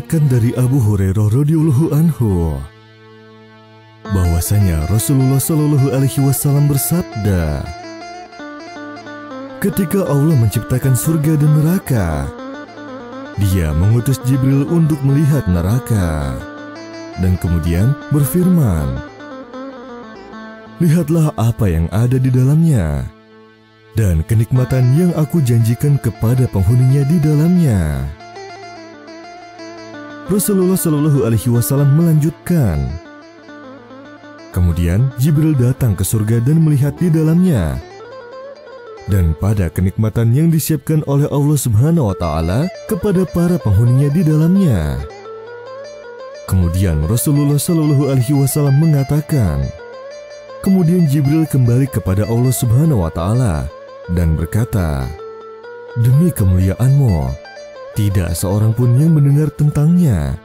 Diriwayatkan dari Abu Hurairah radhiyallahu anhu bahwasanya Rasulullah Shallallahu Alaihi Wasallam bersabda, ketika Allah menciptakan surga dan neraka, Dia mengutus Jibril untuk melihat neraka dan kemudian berfirman, lihatlah apa yang ada di dalamnya dan kenikmatan yang aku janjikan kepada penghuninya di dalamnya. Rasulullah Shallallahu Alaihi Wasallam melanjutkan, kemudian Jibril datang ke surga dan melihat di dalamnya dan pada kenikmatan yang disiapkan oleh Allah Subhanahu wa Ta'ala kepada para penghuninya di dalamnya. Kemudian Rasulullah Shallallahu Alaihi Wasallam mengatakan, kemudian Jibril kembali kepada Allah Subhanahu wa Ta'ala dan berkata, demi kemuliaan-Mu, tidak seorang pun yang mendengar tentangnya,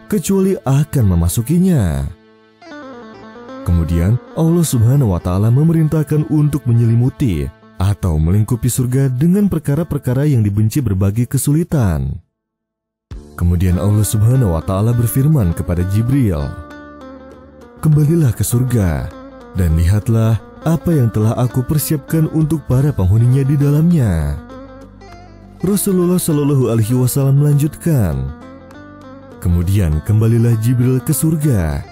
kecuali akan memasukinya. Kemudian Allah Subhanahu wa Ta'ala memerintahkan untuk menyelimuti atau melingkupi surga dengan perkara-perkara yang dibenci berbagai kesulitan. Kemudian Allah Subhanahu wa Ta'ala berfirman kepada Jibril, kembalilah ke surga dan lihatlah apa yang telah aku persiapkan untuk para penghuninya di dalamnya. Rasulullah Shallallahu Alaihi Wasallam melanjutkan, kemudian kembalilah Jibril ke surga.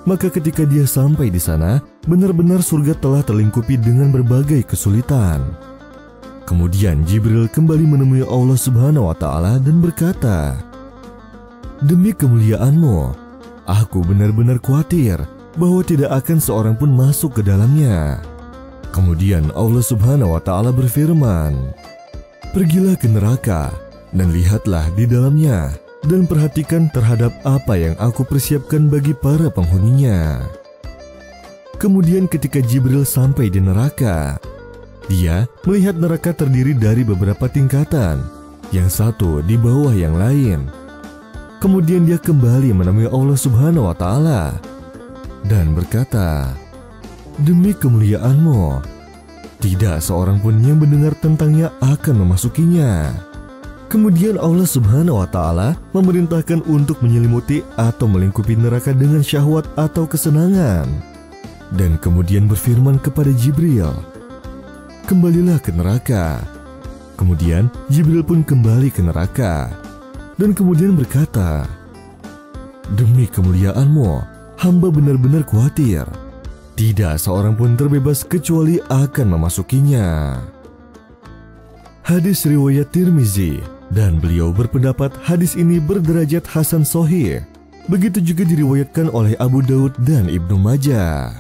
Maka ketika dia sampai di sana, benar-benar surga telah terlingkupi dengan berbagai kesulitan. Kemudian Jibril kembali menemui Allah Subhanahu wa Ta'ala dan berkata, demi kemuliaan-Mu, aku benar-benar khawatir bahwa tidak akan seorang pun masuk ke dalamnya. Kemudian Allah Subhanahu wa Ta'ala berfirman, pergilah ke neraka dan lihatlah di dalamnya dan perhatikan terhadap apa yang aku persiapkan bagi para penghuninya. Kemudian ketika Jibril sampai di neraka, dia melihat neraka terdiri dari beberapa tingkatan, yang satu di bawah yang lain. Kemudian dia kembali menemui Allah Subhanahu wa Ta'ala dan berkata, demi kemuliaan-Mu, tidak seorang pun yang mendengar tentangnya akan memasukinya. Kemudian Allah Subhanahu wa Ta'ala memerintahkan untuk menyelimuti atau melingkupi neraka dengan syahwat atau kesenangan. Dan kemudian berfirman kepada Jibril, kembalilah ke neraka. Kemudian Jibril pun kembali ke neraka dan kemudian berkata, demi kemuliaan-Mu, hamba benar-benar khawatir tidak seorang pun terbebas kecuali akan memasukinya. Hadis riwayat Tirmizi, dan beliau berpendapat hadis ini berderajat hasan sahih. Begitu juga diriwayatkan oleh Abu Daud dan Ibnu Majah.